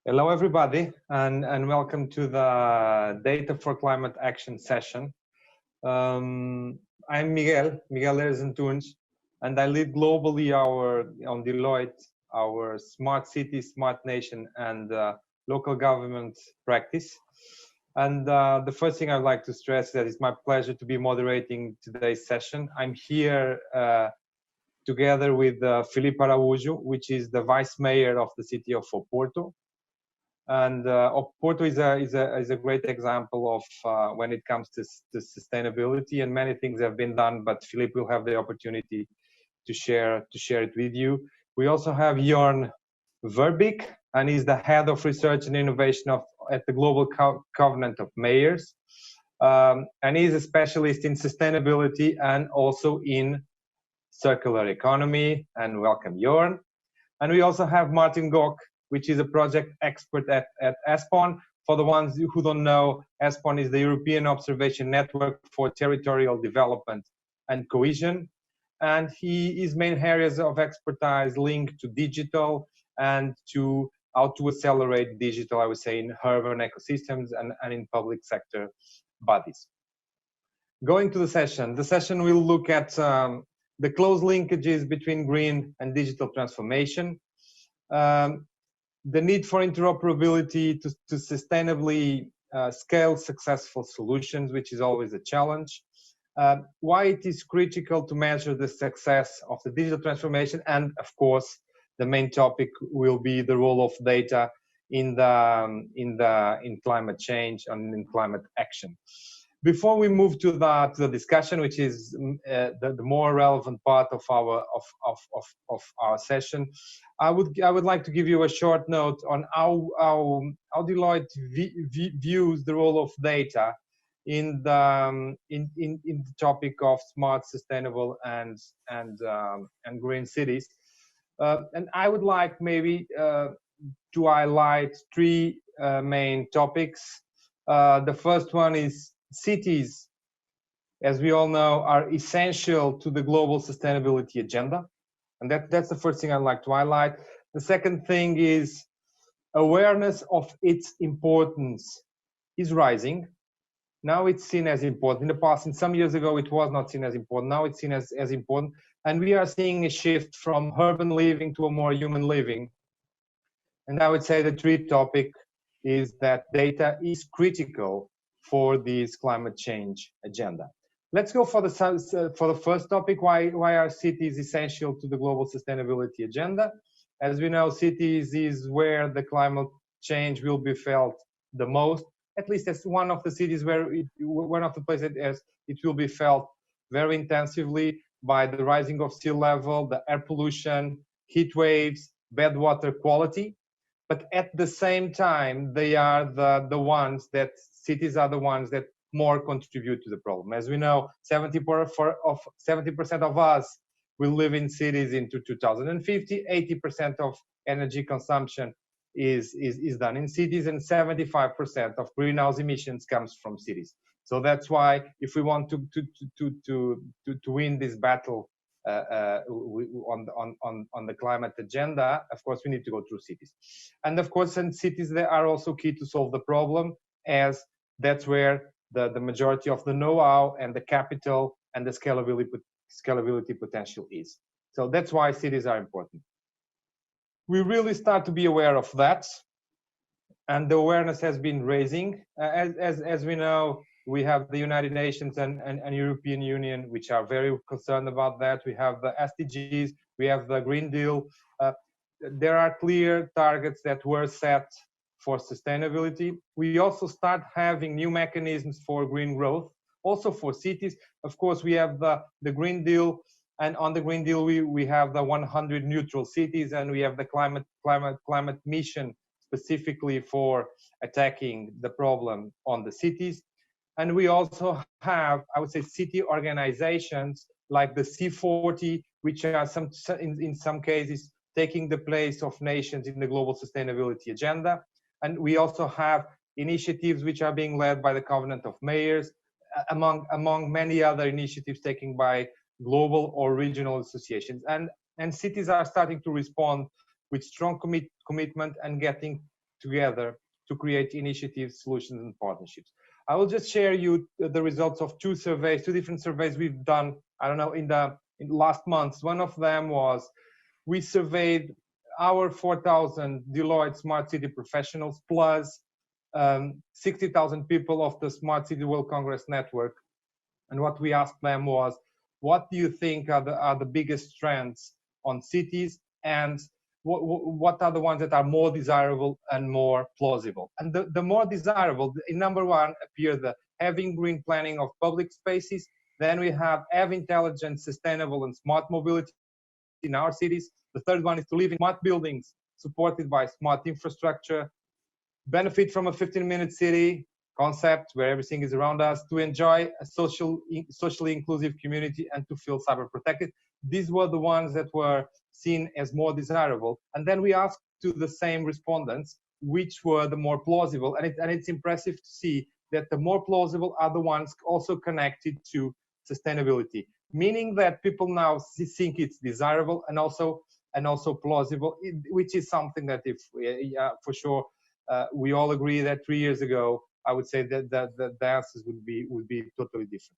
Hello, everybody, and welcome to the Data for Climate Action session. I'm Miguel Eiras Antunes, and I lead globally on Deloitte, our Smart City, Smart Nation, and local government practice. And the first thing I'd like to stress is that it's my pleasure to be moderating today's session. I'm here together with Filipe Araújo, which is the Vice Mayor of the city of Porto. And Porto is a great example of when it comes to sustainability, and many things have been done, but Filipe will have the opportunity to share it with you. We also have Jorn Verbeeck, and he's the head of research and innovation at the Global Covenant of Mayors, and he's a specialist in sustainability and also in circular economy. And welcome, Jorn. And we also have Martin Gauk, which is a project expert at ESPON. For the ones who don't know, ESPON is the European Observation Network for Territorial Development and Cohesion. And his main areas of expertise link to digital and to how to accelerate digital, I would say, in urban ecosystems and in public sector bodies. Going to the session will look at the close linkages between green and digital transformation, the need for interoperability to sustainably scale successful solutions, which is always a challenge, why it is critical to measure the success of the digital transformation, and of course, the main topic will be the role of data in climate change and in climate action. Before we move to the discussion, which is the more relevant part of our session, I would like to give you a short note on how Deloitte views the role of data in the topic of smart, sustainable, and green cities. And I would like maybe to highlight three main topics. The first one is cities, as we all know, are essential to the global sustainability agenda. And that's the first thing I'd like to highlight. The second thing is awareness of its importance is rising. Now it's seen as important. In the past, in some years ago, it was not seen as important. Now it's seen as important. And we are seeing a shift from urban living to a more human living. And I would say the third topic is that data is critical for this climate change agenda. Let's go for the first topic, why are cities essential to the global sustainability agenda? As we know, cities is where the climate change will be felt the most, at least as one of the cities one of the places as it will be felt very intensively by the rising of sea level, the air pollution, heat waves, bad water quality. But at the same time, they are cities are the ones that more contribute to the problem. As we know, 70% of us will live in cities into 2050. 80% of energy consumption is done in cities, and 75% of greenhouse emissions comes from cities. So that's why, if we want to win this battle on the climate agenda, of course, we need to go through cities. And of course, in cities, they are also key to solve the problem, as that's where the majority of the know-how and the capital and the scalability potential is. So that's why cities are important. We really start to be aware of that, and the awareness has been raising. As we know, we have the United Nations and European Union, which are very concerned about that. We have the SDGs, we have the Green Deal. There are clear targets that were set for sustainability. We also start having new mechanisms for green growth, also for cities. Of course, we have the Green Deal, and on the Green Deal, we have the 100 neutral cities, and we have the climate mission specifically for attacking the problem on the cities. And we also have, I would say, city organizations like the C40, which are in some cases taking the place of nations in the global sustainability agenda. And we also have initiatives which are being led by the Covenant of Mayors, among many other initiatives taken by global or regional associations. And cities are starting to respond with strong commitment and getting together to create initiatives, solutions, and partnerships. I will just share you the results of two different surveys we've done, I don't know, in the last months. One of them was we surveyed our 4,000 Deloitte Smart City professionals plus 60,000 people of the Smart City World Congress Network. And what we asked them was, what do you think are the biggest trends on cities, and what are the ones that are more desirable and more plausible? And the more desirable, in number one, appear the having green planning of public spaces. Then we have intelligent, sustainable, and smart mobility in our cities. The third one is to live in smart buildings supported by smart infrastructure, benefit from a 15-minute city concept where everything is around us, to enjoy a socially inclusive community, and to feel cyber protected. These were the ones that were seen as more desirable. And then we asked to the same respondents which were the more plausible. And it's impressive to see that the more plausible are the ones also connected to sustainability, meaning that people now think it's desirable and also plausible, which is something that if for sure we all agree that 3 years ago, I would say that the answers would be totally different.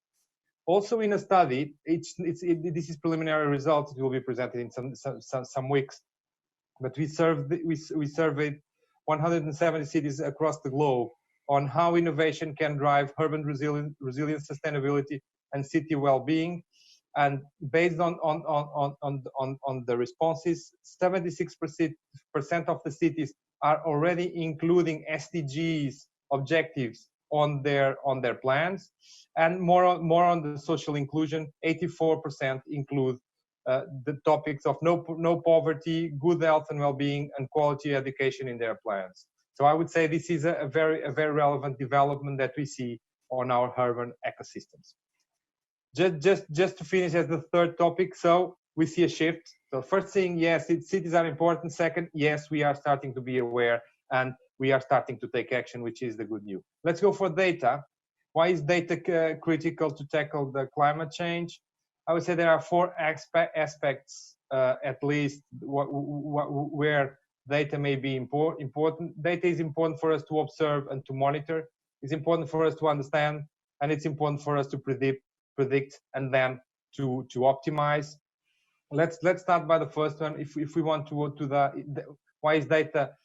Also in a study, this is preliminary results. It will be presented in some weeks, but we surveyed 170 cities across the globe on how innovation can drive urban resilience, sustainability, and city well-being. And based on the responses, 76% of the cities are already including SDGs objectives on their plans, and more on the social inclusion. 84% include the topics of no poverty, good health and well-being, and quality education in their plans. So I would say this is a very relevant development that we see on our urban ecosystems. Just to finish as the third topic, so we see a shift. So first thing, yes, cities are important. Second, yes, we are starting to be aware and we are starting to take action, which is the good news. Let's go for data. Why is data critical to tackle the climate change? I would say there are four aspects, at least, where data may be important. Data is important for us to observe and to monitor. It's important for us to understand, and it's important for us to predict and then to optimize. Let's start by the first one. If we want to go to the why is data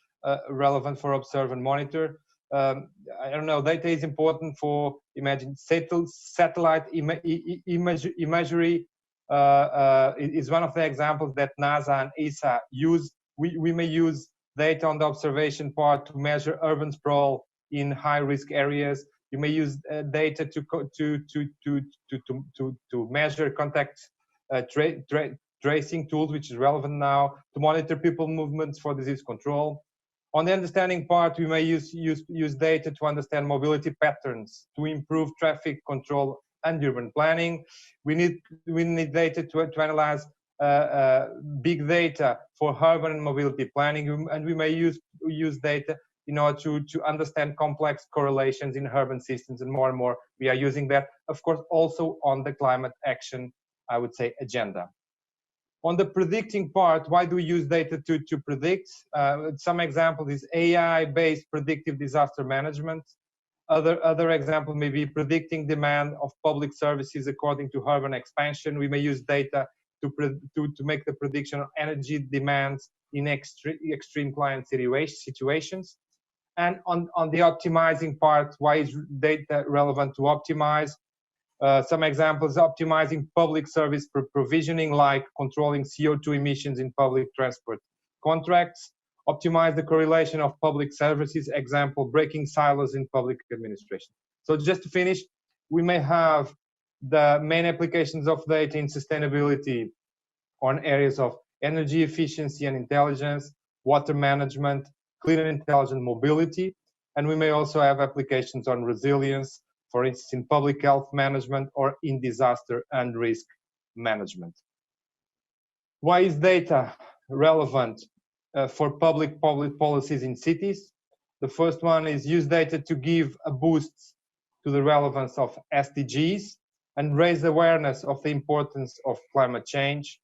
relevant for observe and monitor? I don't know. Data is important for satellite imagery. Is one of the examples that NASA and ESA use. We may use data on the observation part to measure urban sprawl in high-risk areas. You may use data to measure contact tracing tools, which is relevant now, to monitor people movements for disease control. On the understanding part, we may use data to understand mobility patterns, to improve traffic control and urban planning. We need data to analyze big data for urban and mobility planning, and we may use data in order to understand complex correlations in urban systems, and more we are using that, of course, also on the climate action, I would say, agenda. On the predicting part, why do we use data to predict? Some examples is AI-based predictive disaster management. Other example may be predicting demand of public services according to urban expansion. We may use data to make the prediction of energy demands in extreme climate situations. And on the optimizing part, why is data relevant to optimize? Some examples: optimizing public service provisioning, like controlling CO2 emissions in public transport contracts. Optimize the correlation of public services, example, breaking silos in public administration. So just to finish, we may have the main applications of data in sustainability on areas of energy efficiency and intelligence, water management, clean and intelligent mobility, and we may also have applications on resilience, for instance, in public health management or in disaster and risk management. Why is data relevant for public policies in cities? The first one is use data to give a boost to the relevance of SDGs and raise awareness of the importance of climate change.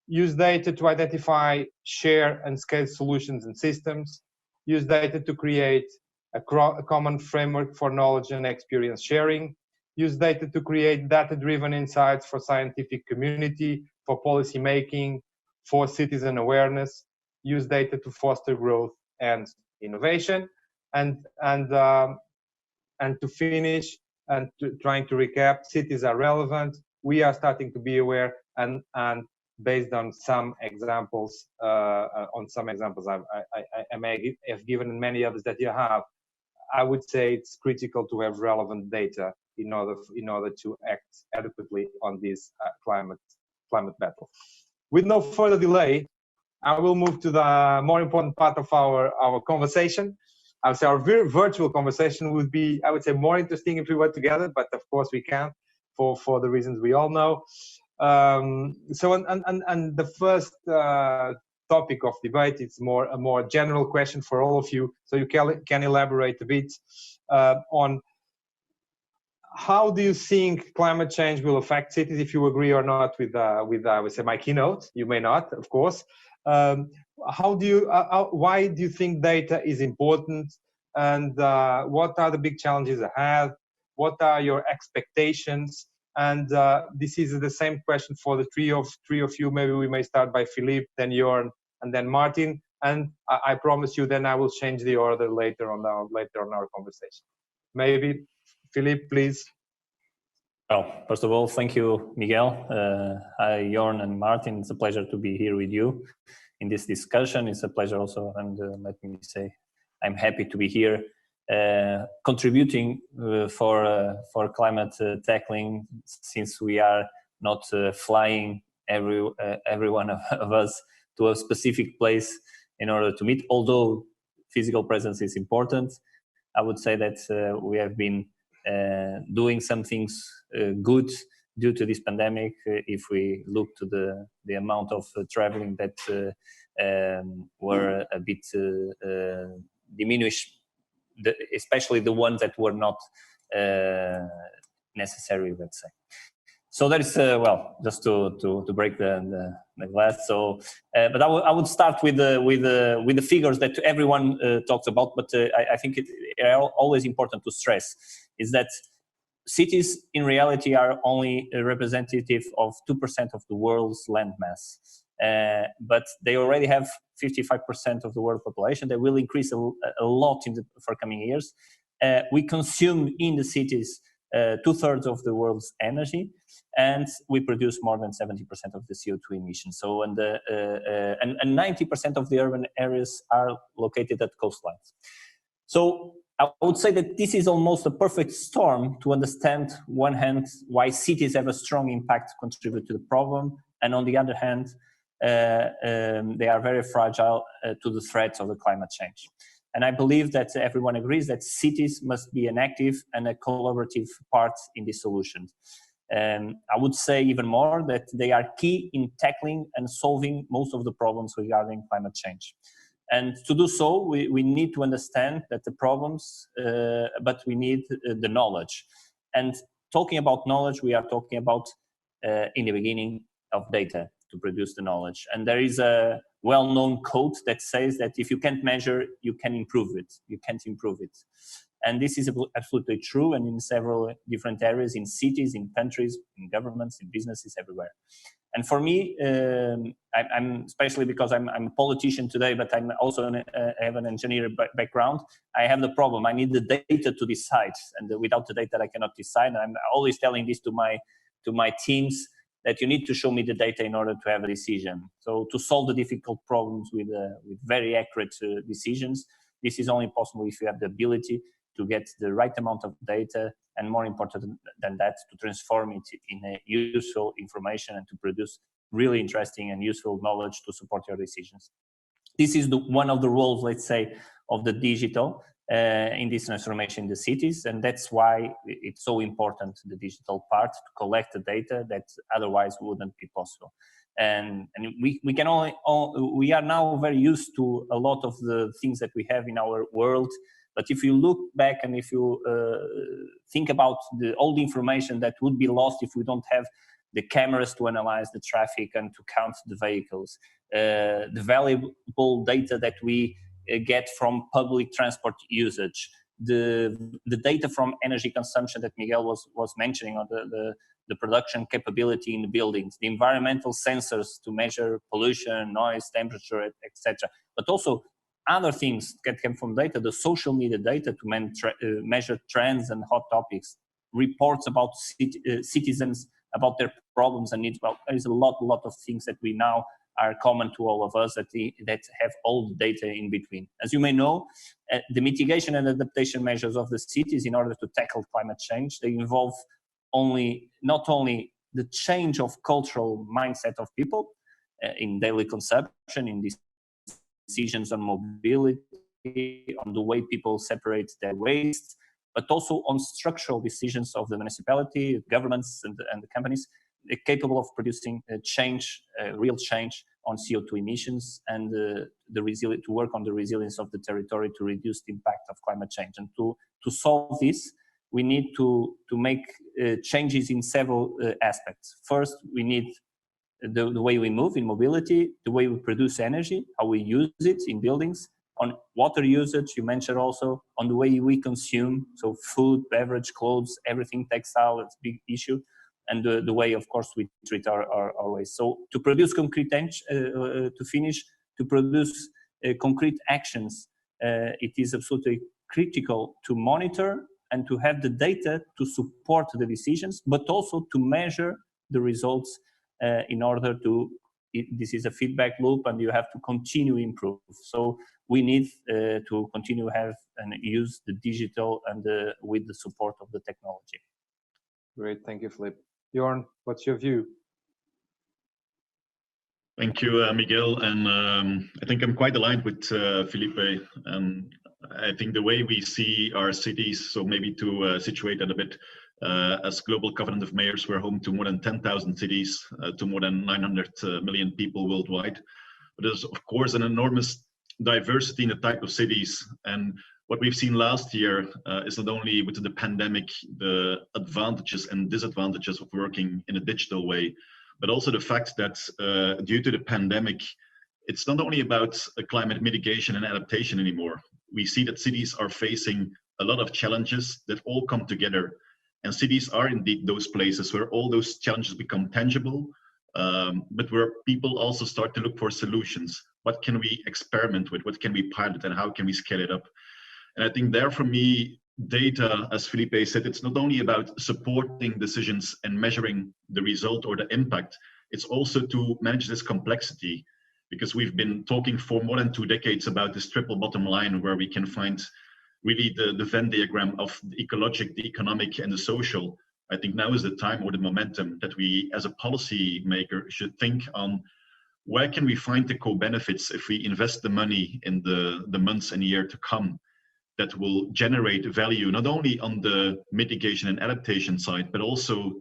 Use data to identify, share, and scale solutions and systems. use data to create a common framework for knowledge and experience sharing, use data to create data-driven insights for scientific community, for policy making, for citizen awareness, use data to foster growth and innovation, and to finish and trying to recap, cities are relevant. We are starting to be aware, and based on some examples, I may have given and many others that you have, I would say it's critical to have relevant data in order to act adequately on this climate battle. With no further delay, I will move to the more important part of our conversation. I would say our virtual conversation would be, I would say, more interesting if we were together, but of course we can't for the reasons we all know. So the first topic of debate, it's a more general question for all of you, so you can elaborate a bit on how do you think climate change will affect cities, if you agree or not with I would say my keynote. You may not, of course. How do you why do you think data is important, and what are the big challenges ahead? What are your expectations? And this is the same question for the three of you. Maybe we may start by Filipe, then Jorn, and then Martin. And I promise you, then I will change the order later on our conversation. Maybe Filipe, please. Well, first of all, thank you, Miguel. Hi, Jorn and Martin. It's a pleasure to be here with you in this discussion. It's a pleasure also, and let me say, I'm happy to be here contributing for climate tackling, since we are not flying every one of us to a specific place in order to meet. Although physical presence is important, I would say that we have been doing some things good due to this pandemic. If we look to the amount of traveling that were a bit diminished, especially the ones that were not necessary, let's say. So that is well, just to break the glass. So, but I would start with the figures that everyone talks about. But I think it's always important to stress is that cities in reality are only a representative of 2% of the world's land mass, but they already have 55% of the world population. They will increase a lot in the forthcoming years. We consume in the cities 2/3 of the world's energy, and we produce more than 70% of the CO2 emissions. So, and 90% of the urban areas are located at coastlines. So I would say that this is almost a perfect storm to understand, one hand, why cities have a strong impact to contribute to the problem, and on the other hand, they are very fragile to the threats of the climate change. And I believe that everyone agrees that cities must be an active and a collaborative part in this solution. And I would say even more that they are key in tackling and solving most of the problems regarding climate change. And to do so, we need to understand that the problems, but we need the knowledge. And talking about knowledge, we are talking about, in the beginning, of data to produce the knowledge. And there is a well-known quote that says that if you can't measure, you can improve it. You can't improve it. And this is absolutely true, and in several different areas, in cities, in countries, in governments, in businesses, everywhere. And for me, I'm especially because I'm a politician today, but I'm also have an engineer background. I have the problem. I need the data to decide, and without the data, I cannot decide. And I'm always telling this to my teams, that you need to show me the data in order to have a decision. So to solve the difficult problems with very accurate decisions, this is only possible if you have the ability to get the right amount of data, and more important than that, to transform it in a useful information and to produce really interesting and useful knowledge to support your decisions. This is one of the roles, let's say, of the digital in this transformation in the cities, and that's why it's so important, the digital part, to collect the data that otherwise wouldn't be possible. And we can we are now very used to a lot of the things that we have in our world. But if you look back and if you think about all the information that would be lost if we don't have the cameras to analyze the traffic and to count the vehicles, the valuable data that we get from public transport usage, the data from energy consumption that Miguel was mentioning, on the production capability in the buildings, the environmental sensors to measure pollution, noise, temperature, etc. But also other things that come from data, the social media data to measure trends and hot topics, reports about citizens, about their problems and needs. Well, there is a lot of things that we now are common to all of us that have all the data in between. As you may know, the mitigation and adaptation measures of the cities in order to tackle climate change, they involve not only the change of cultural mindset of people in daily consumption, in decisions on mobility, on the way people separate their waste, but also on structural decisions of the municipality, governments, and the companies capable of producing real change on CO2 emissions and to work on the resilience of the territory to reduce the impact of climate change. And to solve this, we need to make changes in several aspects. First, we need the way we move in mobility, the way we produce energy, how we use it in buildings, on water usage, you mentioned also, on the way we consume, so food, beverage, clothes, everything, textile, it's a big issue, and the way, of course, we treat our waste. So to produce concrete, to produce concrete actions, it is absolutely critical to monitor and to have the data to support the decisions, but also to measure the results in order to, this is a feedback loop and you have to continue improve. So we need to continue have and use the digital and with the support of the technology. Great, thank you, Filipe. Jorn, what's your view? Thank you, Miguel. And I think I'm quite aligned with Filipe. I think the way we see our cities, so maybe to situate that a bit, as Global Covenant of Mayors, we're home to more than 10,000 cities, to more than 900 million people worldwide. But there's, of course, an enormous diversity in the type of cities. And what we've seen last year is not only with the pandemic, the advantages and disadvantages of working in a digital way, but also the fact that due to the pandemic, it's not only about climate mitigation and adaptation anymore. We see that cities are facing a lot of challenges that all come together. And cities are indeed those places where all those challenges become tangible, but where people also start to look for solutions. What can we experiment with? What can we pilot, and how can we scale it up? And I think there, for me, data, as Filipe said, it's not only about supporting decisions and measuring the result or the impact, it's also to manage this complexity, because we've been talking for more than 2 decades about this triple bottom line, where we can find really the Venn diagram of the ecologic, the economic, and the social. I think now is the time, or the momentum, that we as a policy maker should think on where can we find the co-benefits if we invest the money in the months and year to come that will generate value, not only on the mitigation and adaptation side, but also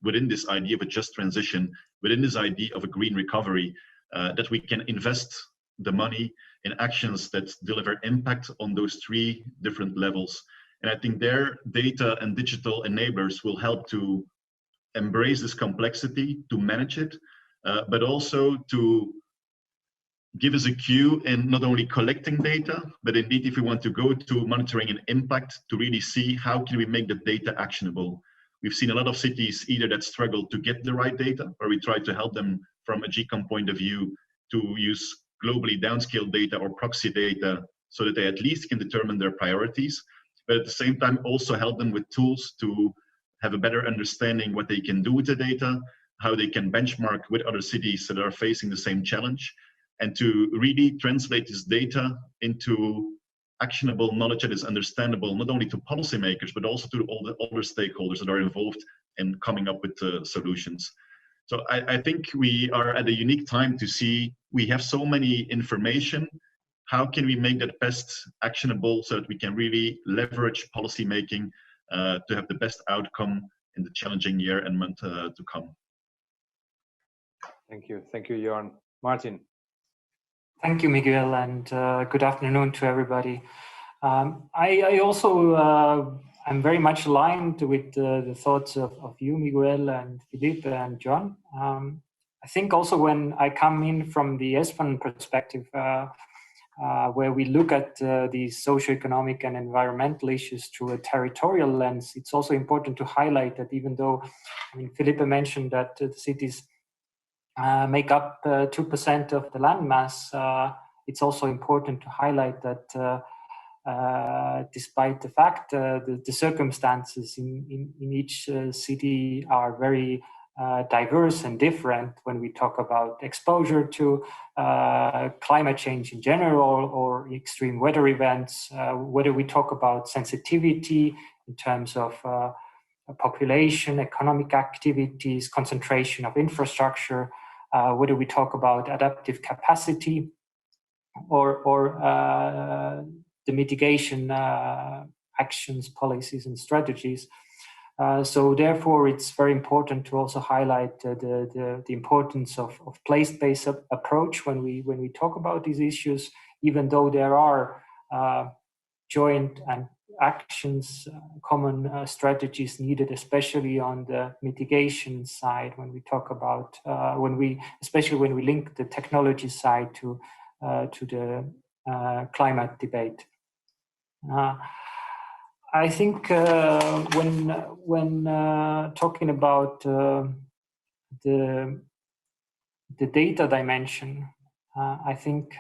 within this idea of a just transition, within this idea of a green recovery, that we can invest the money in actions that deliver impact on those 3 different levels. And I think their data and digital enablers will help to embrace this complexity, to manage it, but also to give us a cue in not only collecting data, but indeed, if we want to go to monitoring and impact, to really see how can we make the data actionable. We've seen a lot of cities either that struggle to get the right data, or we try to help them from a GCOM point of view to use globally downscaled data or proxy data so that they at least can determine their priorities, but at the same time also help them with tools to have a better understanding what they can do with the data, how they can benchmark with other cities that are facing the same challenge, and to really translate this data into actionable knowledge that is understandable not only to policymakers, but also to all the other stakeholders that are involved in coming up with solutions. So I think we are at a unique time to see we have so many information. How can we make that best actionable so that we can really leverage policy making to have the best outcome in the challenging year and month to come? Thank you, Jorn. Martin. Thank you, Miguel, and good afternoon to everybody. I also I'm very much aligned with the thoughts of you, Miguel, and Filipe and Jorn. I think also when I come in from the ESPON perspective, where we look at the socioeconomic and environmental issues through a territorial lens, it's also important to highlight that even though, I mean, Filipe mentioned that the cities make up 2% of the landmass, it's also important to highlight that despite the fact the circumstances in each city are very diverse and different when we talk about exposure to climate change in general or extreme weather events, whether we talk about sensitivity in terms of population, economic activities, concentration of infrastructure, whether we talk about adaptive capacity or the mitigation actions, policies, and strategies. So therefore, it's very important to also highlight the importance of place-based approach when we talk about these issues, even though there are joint and actions, common strategies needed, especially on the mitigation side when we talk about, especially when we link the technology side to the climate debate. I think when talking about the data dimension, I think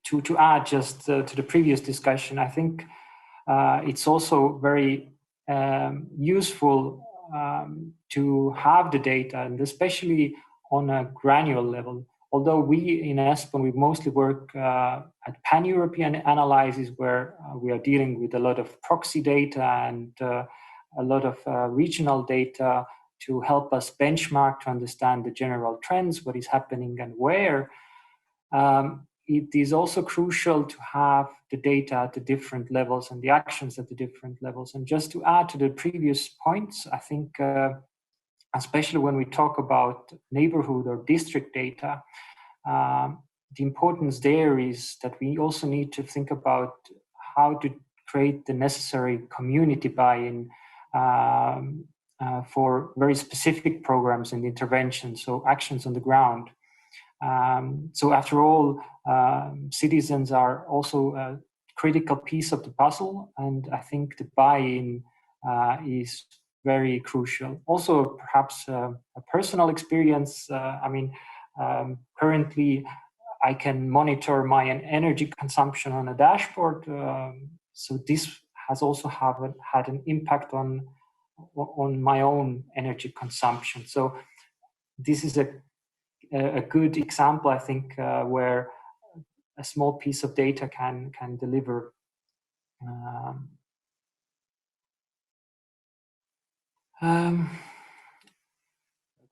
to add just to the previous discussion, I think it's also very useful to have the data, and especially on a granular level. Although we in ESPON, we mostly work at pan-European analysis where we are dealing with a lot of proxy data and a lot of regional data to help us benchmark to understand the general trends, what is happening and where. It is also crucial to have the data at the different levels and the actions at the different levels. And just to add to the previous points, I think especially when we talk about neighborhood or district data, the importance there is that we also need to think about how to create the necessary community buy-in for very specific programs and interventions, so actions on the ground. So after all, citizens are also a critical piece of the puzzle, and I think the buy-in is very crucial. Also, perhaps a personal experience. I mean, currently, I can monitor my energy consumption on a dashboard. So this has also had an impact on my own energy consumption. So this is a good example, I think, where a small piece of data can deliver.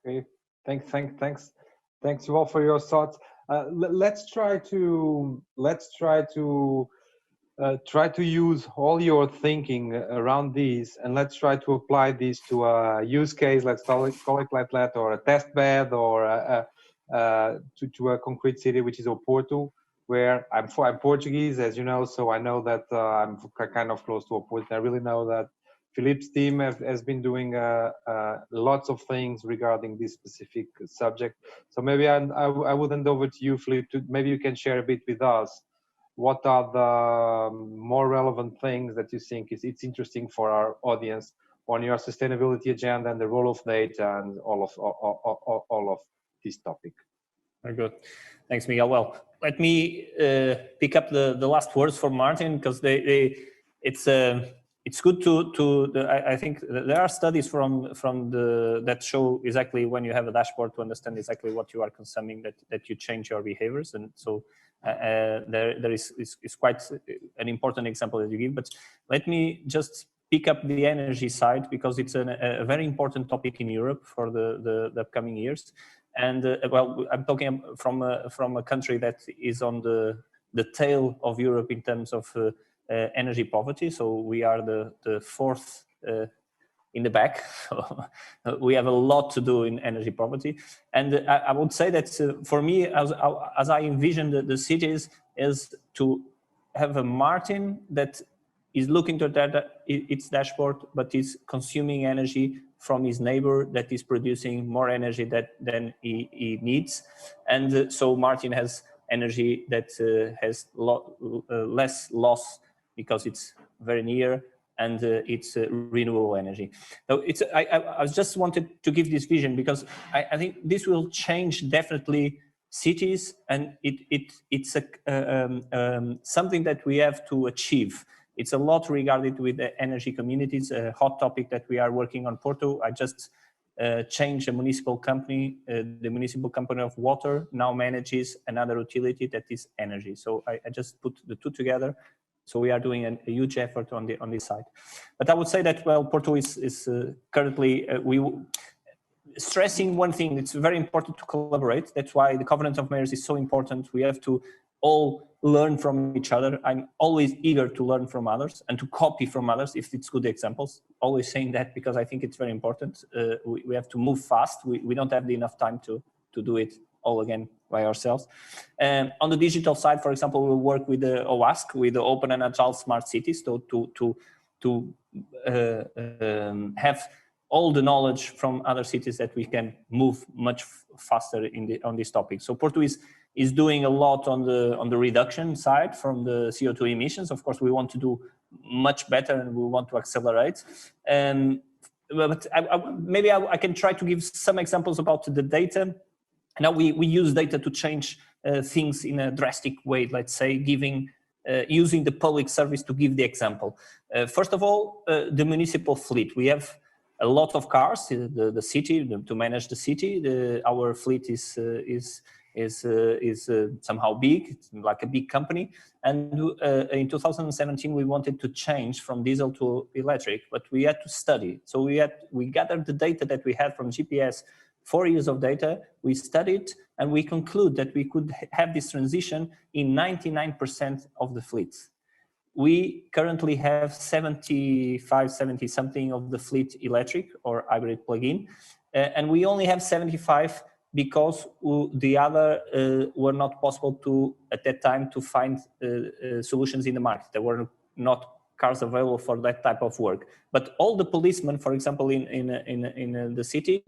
Okay, thanks you all for your thoughts. Let's try to use all your thinking around these, and let's try to apply these to a use case. Let's call it like that, or a test bed, or to a concrete city, which is Porto, where I'm Portuguese, as you know, so I know that I'm kind of close to Porto. I really know that Filipe's team has been doing lots of things regarding this specific subject. So maybe I would hand over to you, Filipe. Maybe you can share a bit with us. What are the more relevant things that you think it's interesting for our audience on your sustainability agenda and the role of data and all of this topic? Very good. Thanks, Miguel. Well, let me pick up the last words from Martin, because it's good I think there are studies that show exactly when you have a dashboard to understand exactly what you are consuming, that you change your behaviors. And so there is quite an important example that you give. But let me just pick up the energy side, because it's a very important topic in Europe for the upcoming years. And well, I'm talking from a country that is on the tail of Europe in terms of energy poverty. So we are the fourth in the back. So we have a lot to do in energy poverty. And I would say that for me, as I envision the cities, is to have a Martin that is looking to its dashboard, but is consuming energy from his neighbor that is producing more energy than he needs. And so Martin has energy that has less loss because it's very near, and it's renewable energy. So I just wanted to give this vision because I think this will change definitely cities, and it's something that we have to achieve. It's a lot regarded with the energy communities, a hot topic that we are working on Porto. I just changed a municipal company. The municipal company of water now manages another utility that is energy. So I just put the two together. So we are doing a huge effort on this side. But I would say that, well, Porto is currently, stressing one thing. It's very important to collaborate. That's why the Covenant of Mayors is so important. We have to all learn from each other. I'm always eager to learn from others and to copy from others if it's good examples. Always saying that because I think it's very important. We have to move fast. We don't have enough time to do it all again by ourselves. On the digital side, for example, we'll work with the OASC, with the Open and Agile Smart Cities, to have all the knowledge from other cities that we can move much faster on this topic. So Porto is doing a lot on the reduction side from the CO2 emissions. Of course, we want to do much better and we want to accelerate. But maybe I can try to give some examples about the data. Now we use data to change things in a drastic way, let's say, using the public service to give the example. First of all, the municipal fleet. We have a lot of cars, the city, to manage the city. Our fleet is somehow big, it's like a big company. And in 2017, we wanted to change from diesel to electric, but we had to study. So we gathered the data that we had from GPS, 4 years of data, we studied, and we conclude that we could have this transition in 99% of the fleets. We currently have 70 something of the fleet electric or hybrid plug-in, and we only have 75 because the other were not possible to, at that time, to find solutions in the market. There were not cars available for that type of work. But all the policemen, for example, in the city,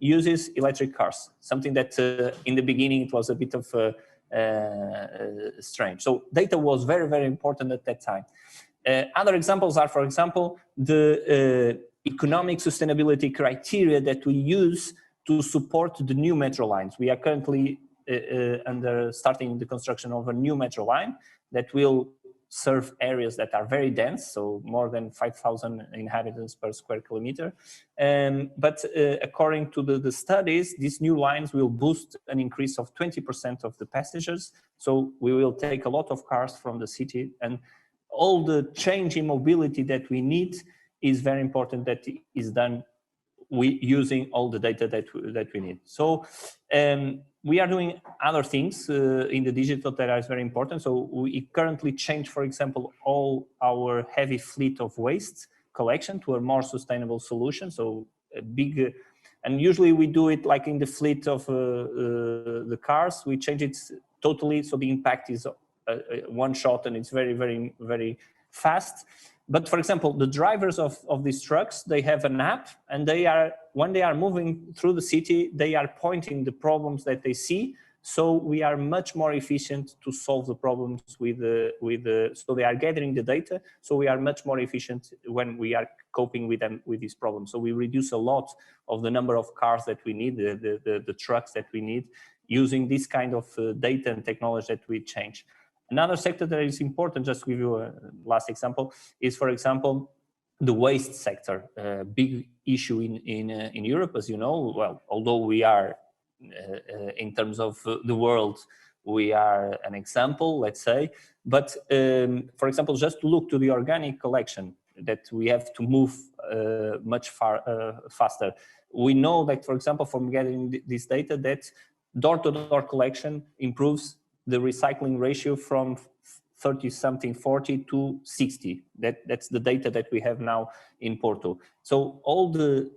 uses electric cars, something that in the beginning it was a bit of strange. So data was very, very important at that time. Other examples are, for example, the economic sustainability criteria that we use to support the new metro lines. We are currently starting the construction of a new metro line that will serve areas that are very dense, so more than 5,000 inhabitants per square kilometer. But according to the studies, these new lines will boost an increase of 20% of the passengers. So we will take a lot of cars from the city, and all the change in mobility that we need is very important that is done using all the data that we need. So we are doing other things in the digital that is very important. So we currently change, for example, all our heavy fleet of waste collection to a more sustainable solution. So a big, and usually we do it like in the fleet of the cars, we change it totally. So the impact is one shot and it's very, very, very fast. But for example, the drivers of these trucks, they have an app, and when they are moving through the city, they are pointing the problems that they see. So we are much more efficient to solve the problems so they are gathering the data. So we are much more efficient when we are coping with them, with these problems. So we reduce a lot of the number of cars that we need, the trucks that we need, using this kind of data and technology that we change. Another sector that is important, just to give you a last example, is, for example, the waste sector. A big issue in Europe, as you know. Well, although we are, in terms of the world, we are an example, let's say. But, for example, just to look to the organic collection, that we have to move much faster. We know that, for example, from getting this data, that door-to-door collection improves the recycling ratio from 40 to 60. That's the data that we have now in Porto. So all the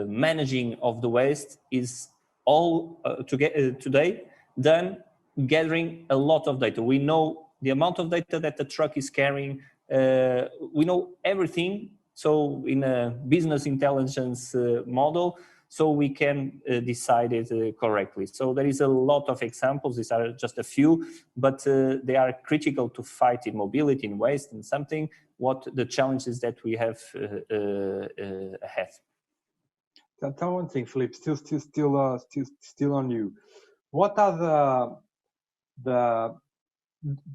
managing of the waste is all today done gathering a lot of data. We know the amount of data that the truck is carrying. We know everything. So in a business intelligence model, so we can decide it correctly. So there is a lot of examples. These are just a few, but they are critical to fight immobility, in waste, and something what the challenges that we have ahead. Tell one thing, Filipe. Still on you. What are the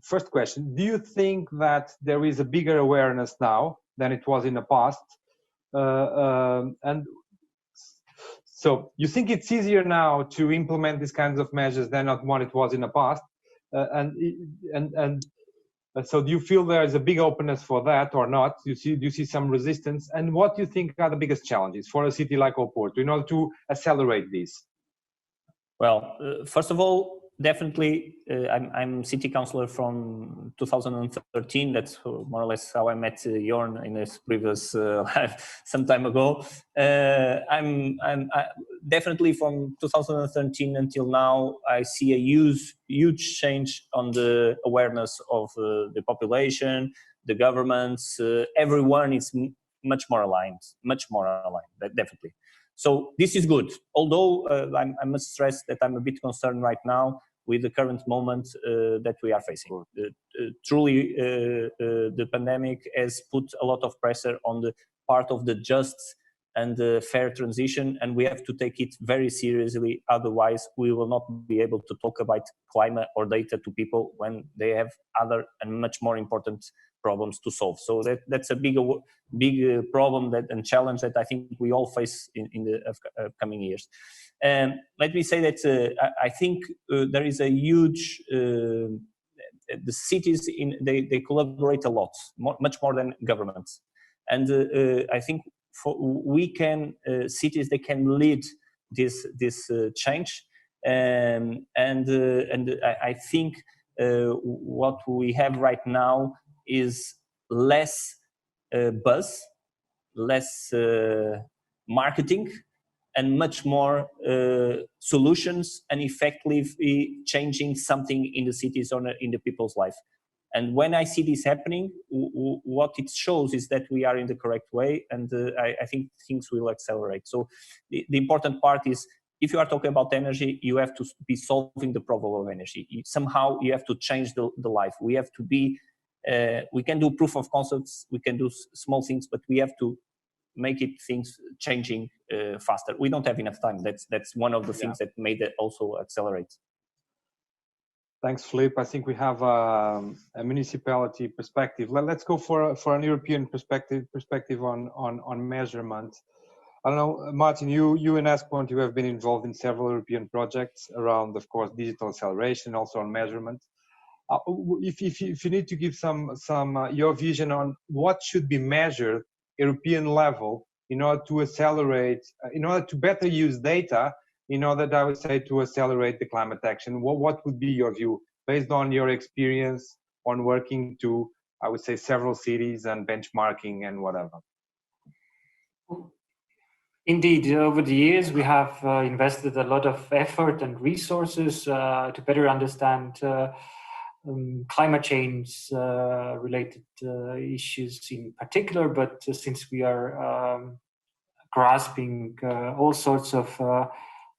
first question? Do you think that there is a bigger awareness now than it was in the past? And so you think it's easier now to implement these kinds of measures than what it was in the past? So do you feel there is a big openness for that or not? Do you see some resistance? And what do you think are the biggest challenges for a city like Porto in order to accelerate this? Well, first of all, definitely, I'm city councillor from 2013. That's more or less how I met Jorn in his previous life some time ago. I'm definitely from 2013 until now. I see a huge change on the awareness of the population, the governments. Everyone is much more aligned. Definitely. So this is good. Although I must stress that I'm a bit concerned right now with the current moment that we are facing. Truly, the pandemic has put a lot of pressure on the part of the just and the fair transition, and we have to take it very seriously. Otherwise, we will not be able to talk about climate or data to people when they have other and much more important problems to solve. So that's a big problem and challenge that I think we all face in the upcoming years. And let me say that I think there is a huge, the cities, they collaborate a lot, much more than governments. And I think cities, they can lead this change. And I think what we have right now is less buzz, less marketing, and much more solutions and effectively changing something in the cities or in the people's life. And when I see this happening, what it shows is that we are in the correct way, and I think things will accelerate. So the important part is, if you are talking about energy, you have to be solving the problem of energy. Somehow you have to change the life. We have to be, we can do proof of concepts, we can do small things, but we have to make it things changing faster. We don't have enough time. That's one of the things that made it also accelerate. Thanks, Filipe. I think we have a municipality perspective. Let's go for an European perspective on measurement. I don't know, Martin, you in ESPON, you have been involved in several European projects around, of course, digital acceleration, also on measurement. If you need to give some your vision on what should be measured European level in order to accelerate, in order to better use data, in order, I would say, to accelerate the climate action, what would be your view based on your experience on working to, I would say, several cities and benchmarking and whatever? Indeed, over the years, we have invested a lot of effort and resources to better understand climate change related issues in particular, but since we are grasping all sorts of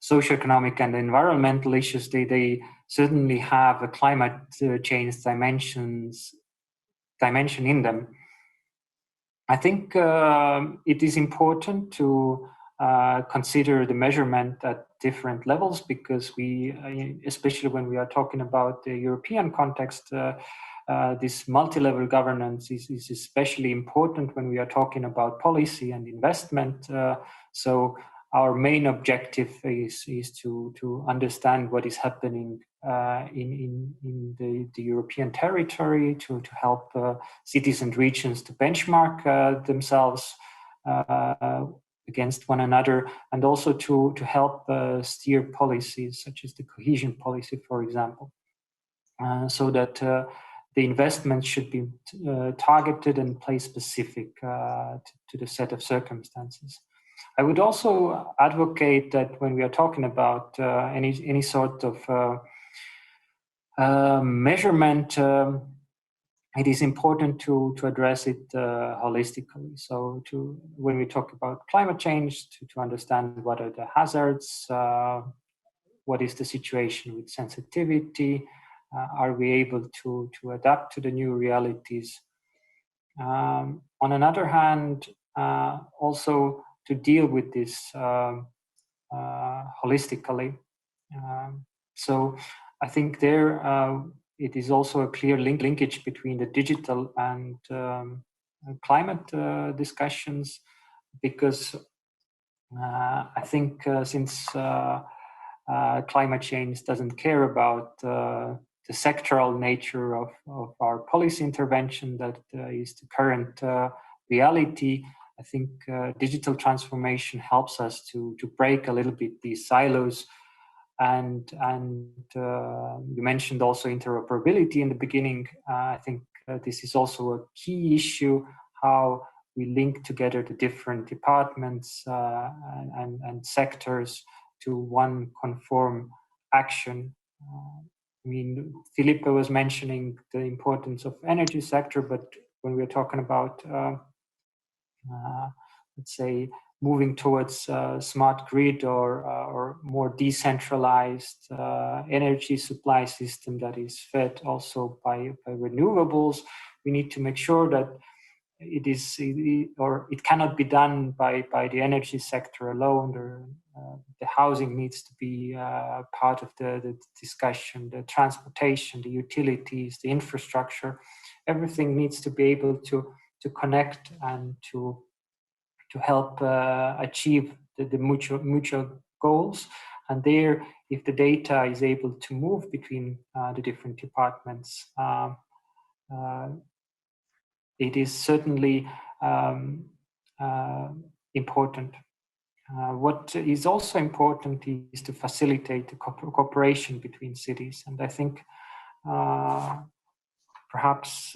socioeconomic and environmental issues, they certainly have a climate change dimension in them. I think it is important to consider the measurement at different levels, because we, especially when we are talking about the European context, this multi-level governance is especially important when we are talking about policy and investment. So our main objective is to understand what is happening in the European territory, to help cities and regions to benchmark themselves against one another, and also to help steer policies such as the cohesion policy, for example, so that the investment should be targeted and place specific to the set of circumstances. I would also advocate that when we are talking about any sort of measurement, it is important to address it holistically. So when we talk about climate change, to understand what are the hazards, what is the situation with sensitivity, are we able to adapt to the new realities? On another hand, also to deal with this holistically. So I think there it is also a clear linkage between the digital and climate discussions, because I think since climate change doesn't care about the sectoral nature of our policy intervention, that is the current reality. I think digital transformation helps us to break a little bit these silos. And you mentioned also interoperability in the beginning. I think this is also a key issue, how we link together the different departments and sectors to one conform action. I mean, Filipe was mentioning the importance of energy sector, but when we're talking about, let's say, moving towards smart grid or more decentralized energy supply system that is fed also by renewables, we need to make sure that it cannot be done by the energy sector alone. The housing needs to be part of the discussion, the transportation, the utilities, the infrastructure. Everything needs to be able to connect and to help achieve the mutual goals. And there, if the data is able to move between the different departments, it is certainly important. What is also important is to facilitate the cooperation between cities. And I think perhaps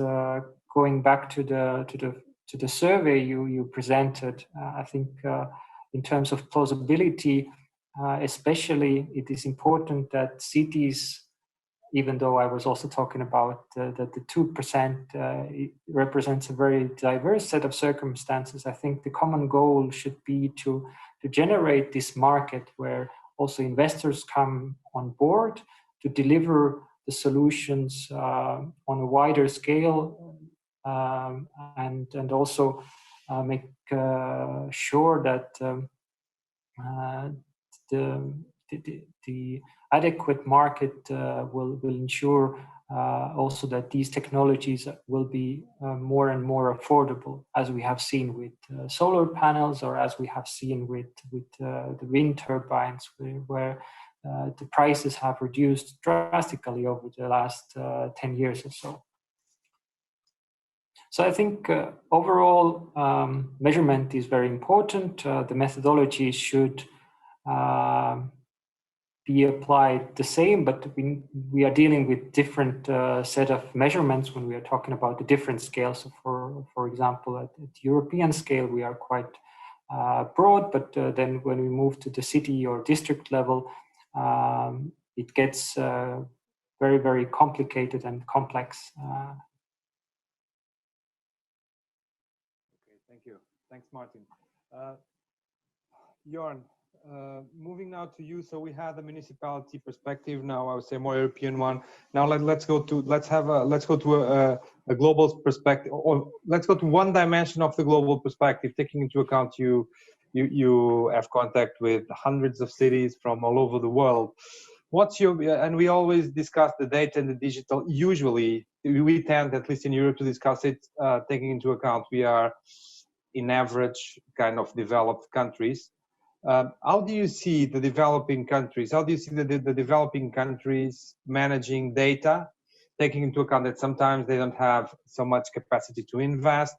going back to the survey you presented, I think in terms of plausibility, especially it is important that cities, even though I was also talking about that the 2% it represents a very diverse set of circumstances, I think the common goal should be to generate this market where also investors come on board to deliver the solutions on a wider scale, and also make sure that the adequate market will ensure also that these technologies will be more and more affordable, as we have seen with solar panels, or as we have seen with the wind turbines, where the prices have reduced drastically over the last 10 years or so. So I think overall measurement is very important. The methodology should be applied the same, but we are dealing with different set of measurements when we are talking about the different scales. So for example, at European scale, we are quite broad, but then when we move to the city or district level, it gets very, very complicated and complex. Okay, thank you. Thanks, Martin. Jorn, moving now to you. So we had the municipality perspective. Now I would say more European one. Now let's go to a global perspective, or let's go to one dimension of the global perspective, taking into account you have contact with hundreds of cities from all over the world. What's your, and we always discuss the data and the digital. Usually we tend, at least in Europe, to discuss it taking into account we are in average kind of developed countries. How do you see the developing countries? How do you see the developing countries managing data, taking into account that sometimes they don't have so much capacity to invest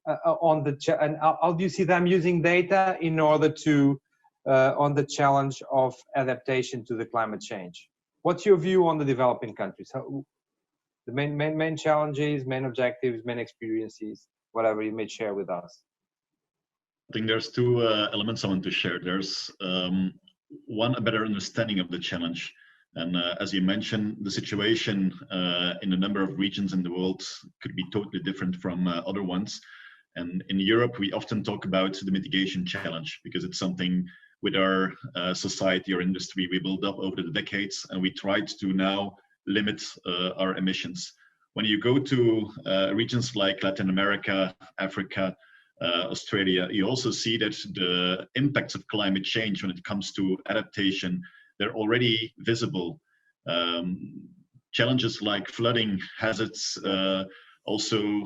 and how do you see them using data in order to on the challenge of adaptation to the climate change? What's your view on the developing countries? The main challenges, main objectives, main experiences, whatever you may share with us. I think there's two elements I want to share. There's one, a better understanding of the challenge. And as you mentioned, the situation in a number of regions in the world could be totally different from other ones. And in Europe, we often talk about the mitigation challenge because it's something with our society or industry we built up over the decades, and we tried to now limit our emissions. When you go to regions like Latin America, Africa, Australia, you also see that the impacts of climate change when it comes to adaptation, they're already visible. Challenges like flooding, hazards, also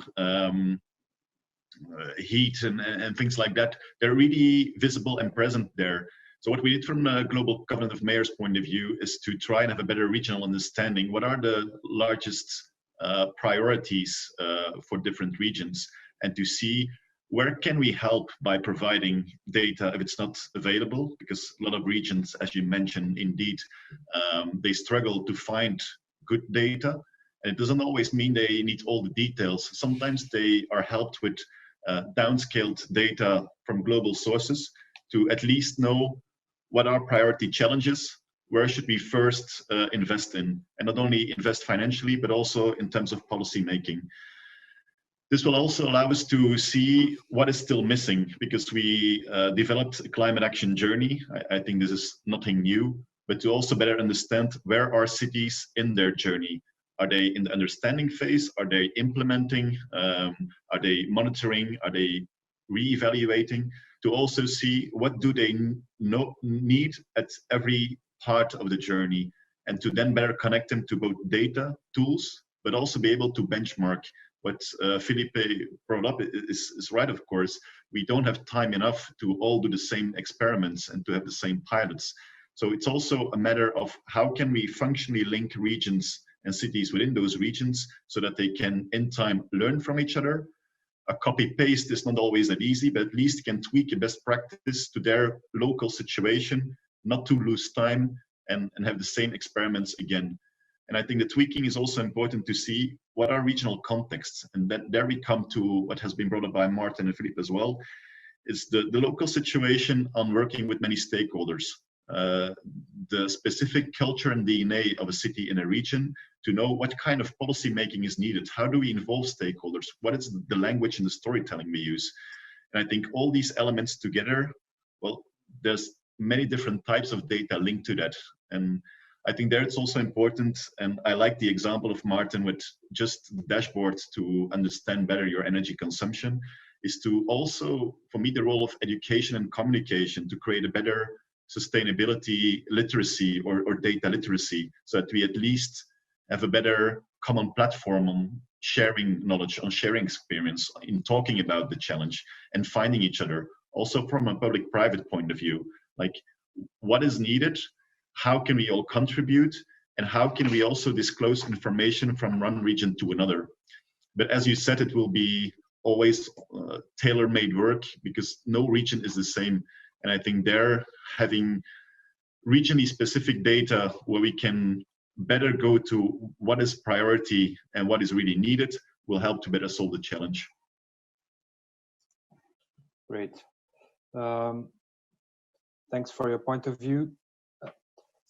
heat and things like that, they're really visible and present there. So what we did from a Global Covenant of Mayors point of view is to try and have a better regional understanding. What are the largest priorities for different regions, and to see where can we help by providing data if it's not available, because a lot of regions, as you mentioned, indeed, they struggle to find good data. And it doesn't always mean they need all the details. Sometimes they are helped with downscaled data from global sources to at least know what are priority challenges, where should we first invest in, and not only invest financially, but also in terms of policy making. This will also allow us to see what is still missing, because we developed a climate action journey. I think this is nothing new, but to also better understand where are cities in their journey. Are they in the understanding phase? Are they implementing? Are they monitoring? Are they re-evaluating? To also see what do they need at every part of the journey, and to then better connect them to both data, tools, but also be able to benchmark. What Filipe brought up is right, of course. We don't have time enough to all do the same experiments and to have the same pilots. So it's also a matter of how can we functionally link regions and cities within those regions so that they can in time learn from each other. A copy-paste is not always that easy, but at least can tweak a best practice to their local situation, not to lose time and have the same experiments again. And I think the tweaking is also important to see what are regional contexts. And then there we come to what has been brought up by Martin and Filipe as well, is the local situation on working with many stakeholders. The specific culture and DNA of a city in a region, to know what kind of policy making is needed. How do we involve stakeholders? What is the language and the storytelling we use? And I think all these elements together, well, there's many different types of data linked to that. And I think there it's also important, and I like the example of Martin with just dashboards to understand better your energy consumption, is to also, for me, the role of education and communication to create a better sustainability literacy or data literacy, so that we at least have a better common platform on sharing knowledge, on sharing experience, in talking about the challenge and finding each other. Also from a public-private point of view, like what is needed, how can we all contribute, and how can we also disclose information from one region to another. But as you said, it will be always tailor-made work, because no region is the same. And I think they're having regionally specific data where we can better go to what is priority and what is really needed will help to better solve the challenge. Great. Thanks for your point of view.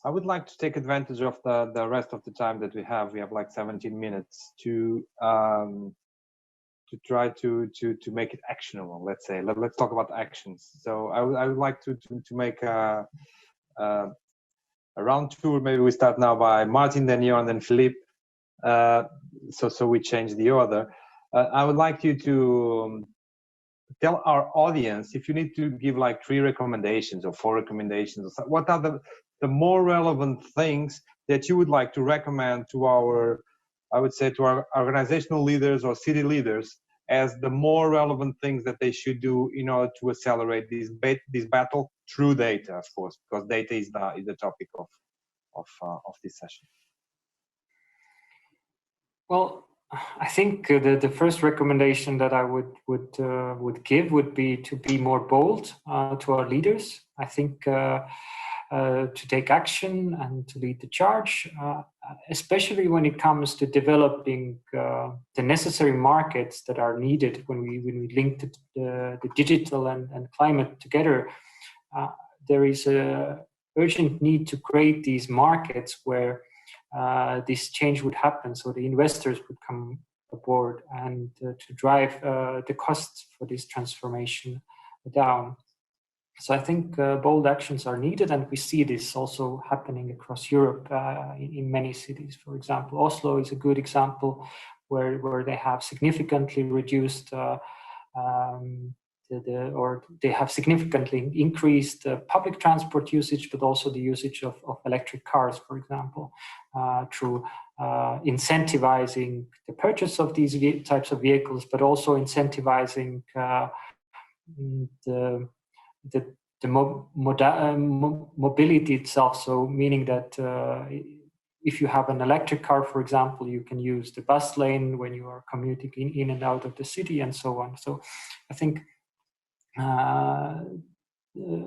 I would like to take advantage of the rest of the time that we have. We have like 17 minutes to try to make it actionable. Let's say. Let's talk about actions. So I would like to make a round two. Maybe we start now by Martin, then Jorn, then Filipe. So we change the order. I would like you to tell our audience, if you need to give like 3 recommendations or 4 recommendations, what are the more relevant things that you would like to recommend to our, I would say, to our organizational leaders or city leaders as the more relevant things that they should do in order to accelerate this battle through data, of course, because data is the topic of this session. Well, I think the first recommendation that I would give would be to be more bold to our leaders. I think to take action and to lead the charge, especially when it comes to developing the necessary markets that are needed when we link the digital and climate together. There is urgent need to create these markets where this change would happen, so the investors would come aboard and to drive the costs for this transformation down. So I think bold actions are needed, and we see this also happening across Europe in many cities. For example, Oslo is a good example where they have significantly reduced or they have significantly increased public transport usage, but also the usage of electric cars, for example, through incentivizing the purchase of these types of vehicles, but also incentivizing the mobility itself. So meaning that if you have an electric car, for example, you can use the bus lane when you are commuting in and out of the city and so on. So I think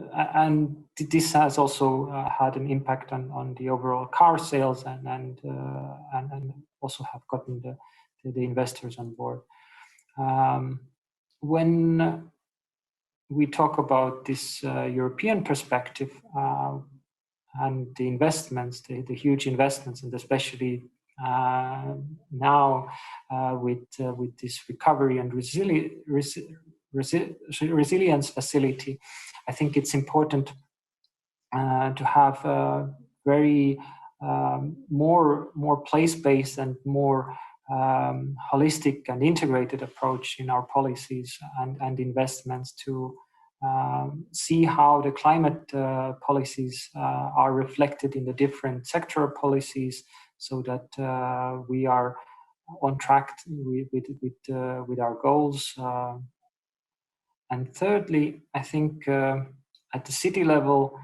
and this has also had an impact on the overall car sales and also have gotten the investors on board. When we talk about this European perspective and the investments, the huge investments, and especially now with this recovery and resilience facility, I think it's important to have a very more place-based and more holistic and integrated approach in our policies and investments to see how the climate policies are reflected in the different sectoral policies, so that we are on track with our goals. And thirdly, I think at the city level,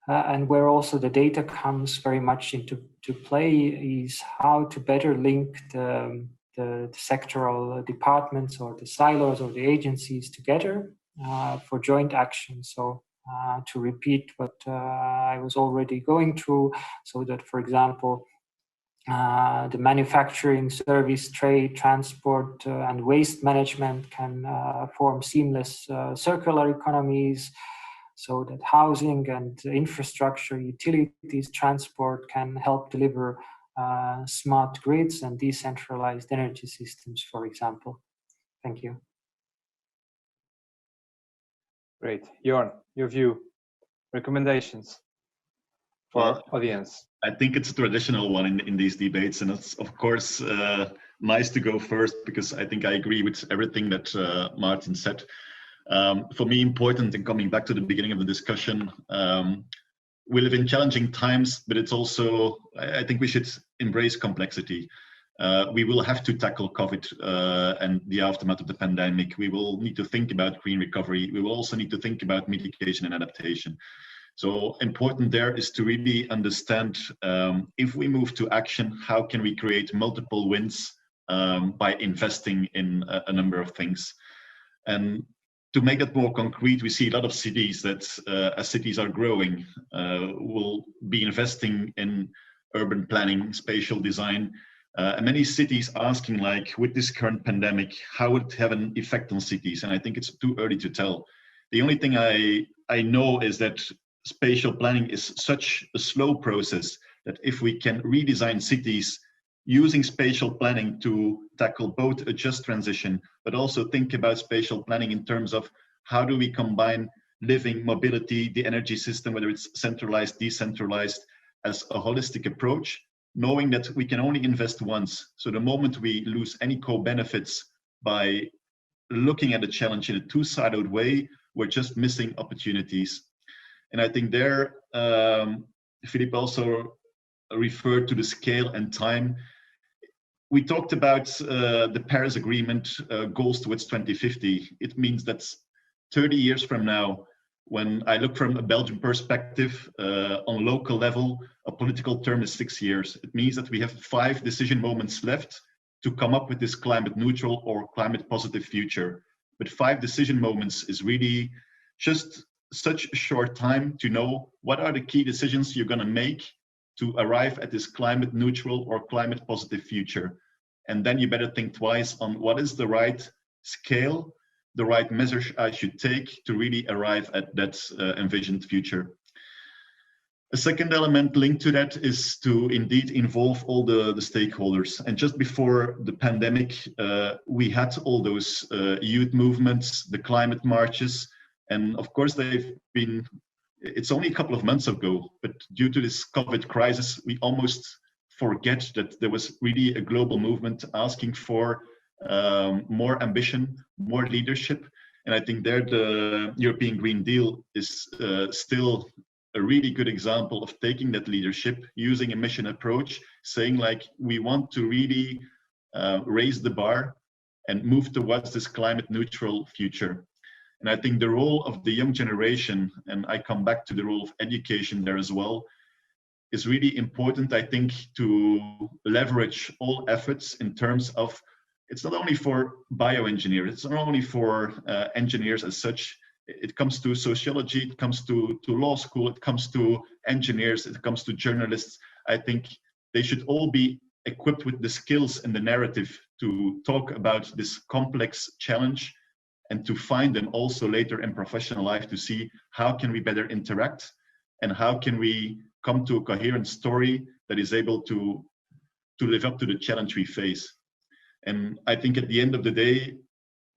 and where also the data comes very much into play, is how to better link the sectoral departments or the silos or the agencies together for joint action. So to repeat what I was already going through, so that, for example, the manufacturing, service, trade, transport, and waste management can form seamless circular economies, so that housing and infrastructure, utilities, transport can help deliver smart grids and decentralized energy systems, for example. Thank you. Great. Jorn, your view, recommendations for audience. I think it's a traditional one in these debates, and it's of course nice to go first, because I think I agree with everything that Martin said. For me, important, and coming back to the beginning of the discussion, we live in challenging times, but it's also, I think we should embrace complexity. We will have to tackle COVID and the aftermath of the pandemic. We will need to think about green recovery. We will also need to think about mitigation and adaptation. So important there is to really understand, if we move to action, how can we create multiple wins by investing in a number of things. And to make that more concrete, we see a lot of cities that, as cities are growing, will be investing in urban planning, spatial design, and many cities asking, like, with this current pandemic, how would it have an effect on cities? And I think it's too early to tell. The only thing I know is that spatial planning is such a slow process that if we can redesign cities using spatial planning to tackle both a just transition, but also think about spatial planning in terms of how do we combine living, mobility, the energy system, whether it's centralized, decentralized, as a holistic approach, knowing that we can only invest once. So the moment we lose any co-benefits by looking at the challenge in a two-sided way, we're just missing opportunities. And I think there, Filipe also referred to the scale and time. We talked about the Paris Agreement goals towards 2050. It means that 30 years from now, when I look from a Belgian perspective, on local level, a political term is 6 years. It means that we have 5 decision moments left to come up with this climate neutral or climate positive future. But 5 decision moments is really just such a short time to know what are the key decisions you're going to make to arrive at this climate neutral or climate positive future. And then you better think twice on what is the right scale, the right measures I should take to really arrive at that envisioned future. A second element linked to that is to indeed involve all the stakeholders. And just before the pandemic, we had all those youth movements, the climate marches, and of course it's only a couple of months ago, but due to this COVID crisis, we almost forget that there was really a global movement asking for more ambition, more leadership. And I think there the European Green Deal is still a really good example of taking that leadership, using a mission approach, saying like, we want to really raise the bar and move towards this climate neutral future. And I think the role of the young generation, and I come back to the role of education there as well, is really important, I think, to leverage all efforts in terms of, it's not only for bioengineers, it's not only for engineers as such. It comes to sociology, it comes to law school, it comes to engineers, it comes to journalists. I think they should all be equipped with the skills and the narrative to talk about this complex challenge, and to find them also later in professional life to see how can we better interact and how can we come to a coherent story that is able to live up to the challenge we face. And I think at the end of the day,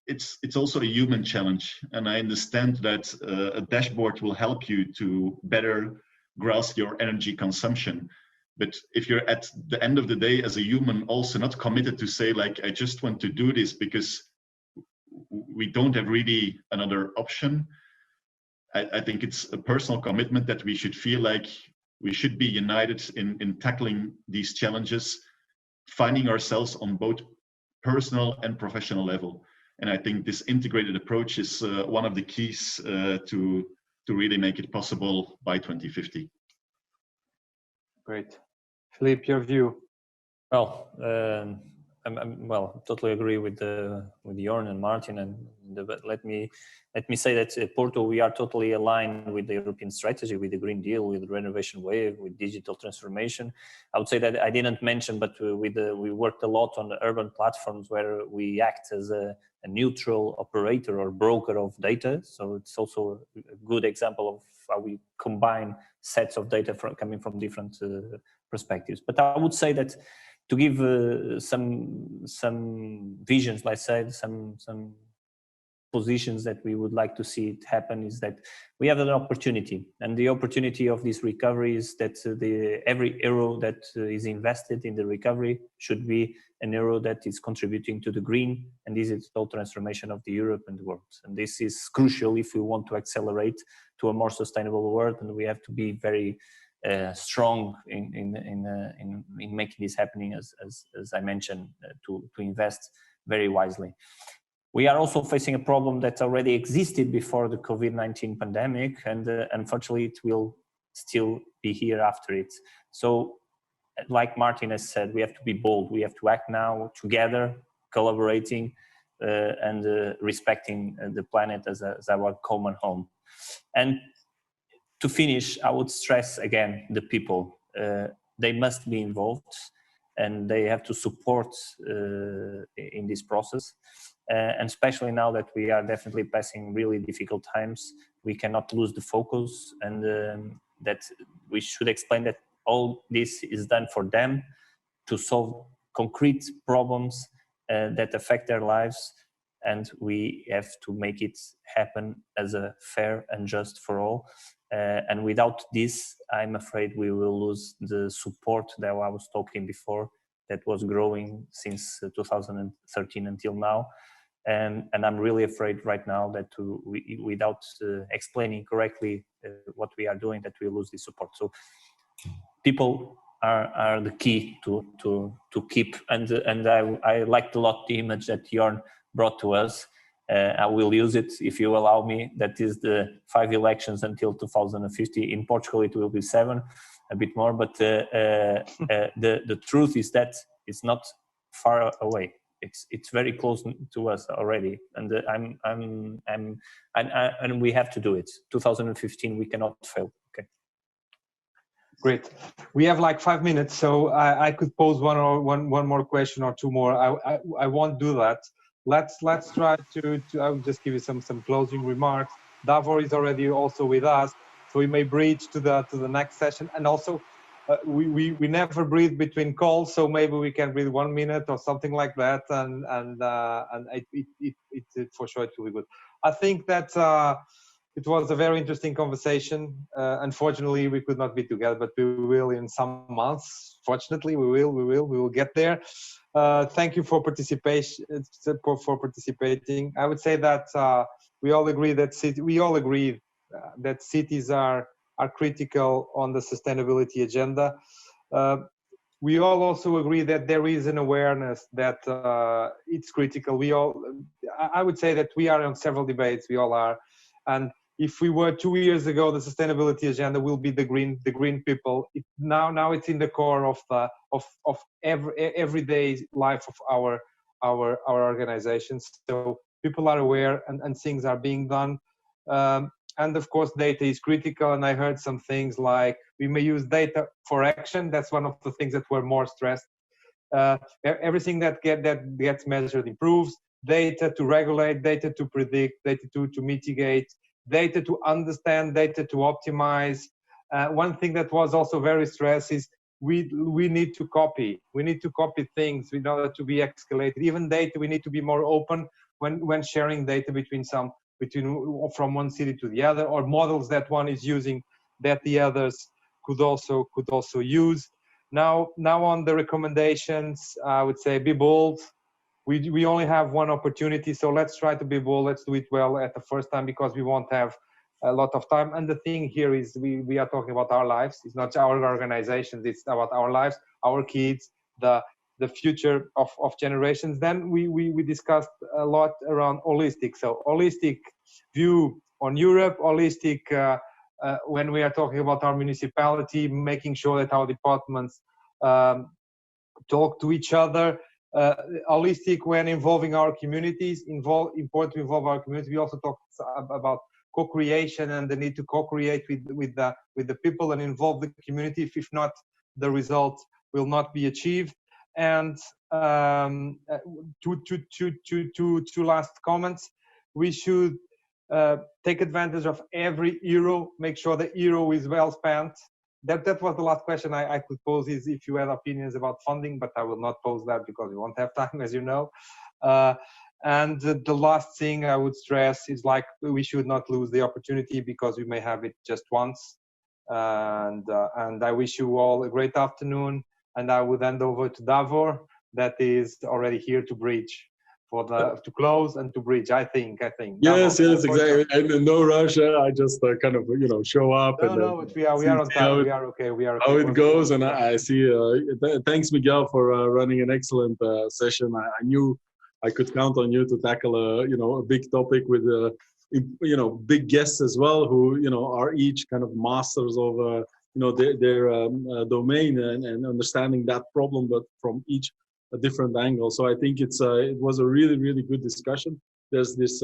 it's also a human challenge. And I understand that a dashboard will help you to better grasp your energy consumption. But if you're at the end of the day as a human also not committed to say like, I just want to do this because we don't have really another option, I think it's a personal commitment that we should feel like we should be united in tackling these challenges, finding ourselves on both personal and professional level. And I think this integrated approach is one of the keys to really make it possible by 2050. Great. Filipe, your view? Well, totally agree with Jorn and Martin, but let me say that at Porto we are totally aligned with the European strategy, with the Green Deal, with the renovation wave, with digital transformation. I would say that I didn't mention, but we worked a lot on the urban platforms where we act as a neutral operator or broker of data. So it's also a good example of how we combine sets of data coming from different perspectives. But I would say that to give some visions, let's say, some positions that we would like to see it happen, is that we have an opportunity, and the opportunity of this recovery is that every euro that is invested in the recovery should be an euro that is contributing to the green and digital transformation of the Europe and the world. And this is crucial if we want to accelerate to a more sustainable world, and we have to be very strong in making this happening, as I mentioned, to invest very wisely. We are also facing a problem that already existed before the COVID-19 pandemic, and unfortunately it will still be here after it. So like Martin has said, we have to be bold. We have to act now together, collaborating and respecting the planet as our common home. And to finish, I would stress again the people. They must be involved and they have to support in this process. And especially now that we are definitely passing really difficult times, we cannot lose the focus, and that we should explain that all this is done for them to solve concrete problems that affect their lives, and we have to make it happen as a fair and just for all. And without this, I'm afraid we will lose the support that I was talking before, that was growing since 2013 until now. And I'm really afraid right now that without explaining correctly what we are doing, that we lose this support. So people are the key to keep, and I liked a lot the image that Jorn brought to us. I will use it if you allow me. That is the 5 elections until 2050. In Portugal it will be 7, a bit more, but the truth is that it's not far away. It's very close to us already, and and we have to do it. 2015, we cannot fail. Okay. Great. We have like 5 minutes, so I could pose one more question or two more. I won't do that. Let's try to I will just give you some closing remarks. Davor is already also with us, so we may bridge to the next session. And also, we never breathe between calls, so maybe we can breathe 1 minute or something like that, and it for sure it will be good. I think that it was a very interesting conversation. Unfortunately, we could not be together, but we will in some months. Fortunately, we will get there. Thank you for participation. For participating. I would say that we all agree that that cities are critical on the sustainability agenda. We all also agree that there is an awareness that it's critical. I would say that we are on several debates. We all are, and if we were 2 years ago, the sustainability agenda will be the green people. Now it's in the core of everyday life of our organizations. So people are aware, and things are being done. And of course, data is critical. And I heard some things like we may use data for action. That's one of the things that were more stressed. Everything that gets measured improves. Data to regulate, data to predict, data to mitigate, data to understand, data to optimize. One thing that was also very stressed is we need to copy. We need to copy things in order to be escalated. Even data, we need to be more open when sharing data from one city to the other, or models that one is using that the others could also use. Now on the recommendations, I would say be bold. We only have one opportunity, so let's try to be bold. Let's do it well at the first time, because we won't have a lot of time. And the thing here is we are talking about our lives. It's not our organizations. It's about our lives, our kids, the future of generations. Then we discussed a lot around holistic. So holistic view on Europe, holistic when we are talking about our municipality, making sure that our departments talk to each other. Holistic when involving our communities, important to involve our community. We also talked about co-creation and the need to co-create with the people and involve the community. If not, the result will not be achieved. And two last comments. We should take advantage of every euro, make sure the euro is well spent. That was the last question I could pose, is if you had opinions about funding, but I will not pose that because we won't have time, as you know. And the last thing I would stress is, like, we should not lose the opportunity because we may have it just once. And I wish you all a great afternoon. And I would hand over to Davor, that is already here to bridge. To close and to bridge, I think. Yes, exactly. And no rush. I just kind of show up. No, but we are on time. We are okay. How it goes, and I see. Thanks, Miguel, for running an excellent session. I knew I could count on you to tackle a big topic with big guests as well, who are each kind of masters of their domain and understanding that problem, but from each a different angle. So I think it was a really, really good discussion. There's this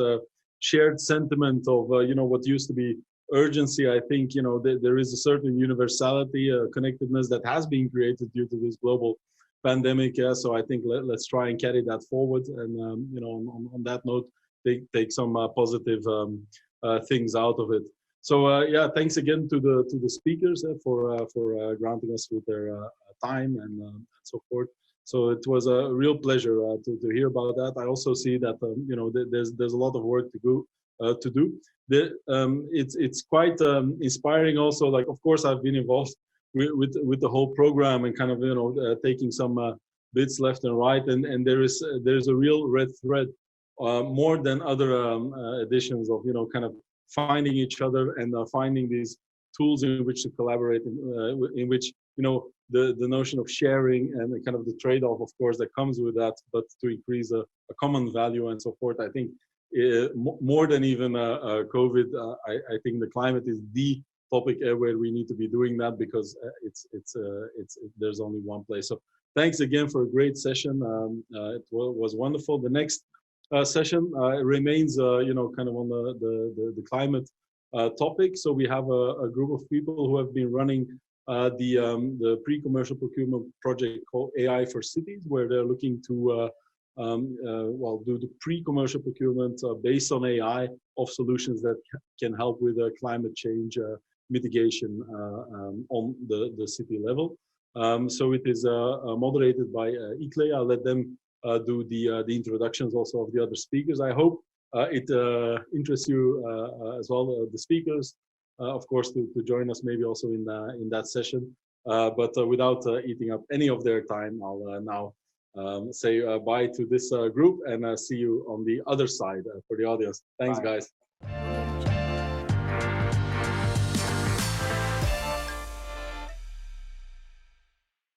shared sentiment of what used to be urgency. I think there is a certain universality, connectedness that has been created due to this global pandemic. So I think let's try and carry that forward. And on that note, take some positive things out of it. So yeah, thanks again to the speakers for granting us with their time and so forth. So it was a real pleasure to hear about that. I also see that there's a lot of work to do. It's quite inspiring. Also, like, of course, I've been involved with the whole program and kind of taking some bits left and right. And there's a real red thread, more than other editions of kind of finding each other and finding these tools in which to collaborate, in which the notion of sharing and kind of the trade-off, of course, that comes with that, but to increase a common value and so forth. I think more than even COVID, I think the climate is the topic where we need to be doing that, because there's only one place. So thanks again for a great session. It was wonderful. The next session remains kind of on the climate topic. So we have a group of people who have been running the pre-commercial procurement project called AI for Cities, where they're looking to do the pre-commercial procurement based on AI of solutions that can help with climate change mitigation on the city level. So it is moderated by Icle. I'll let them do the introductions also of the other speakers. I hope it interests you as well, the speakers, of course, to join us maybe also in that session. But without eating up any of their time, I'll now say bye to this group and see you on the other side for the audience. Thanks, guys.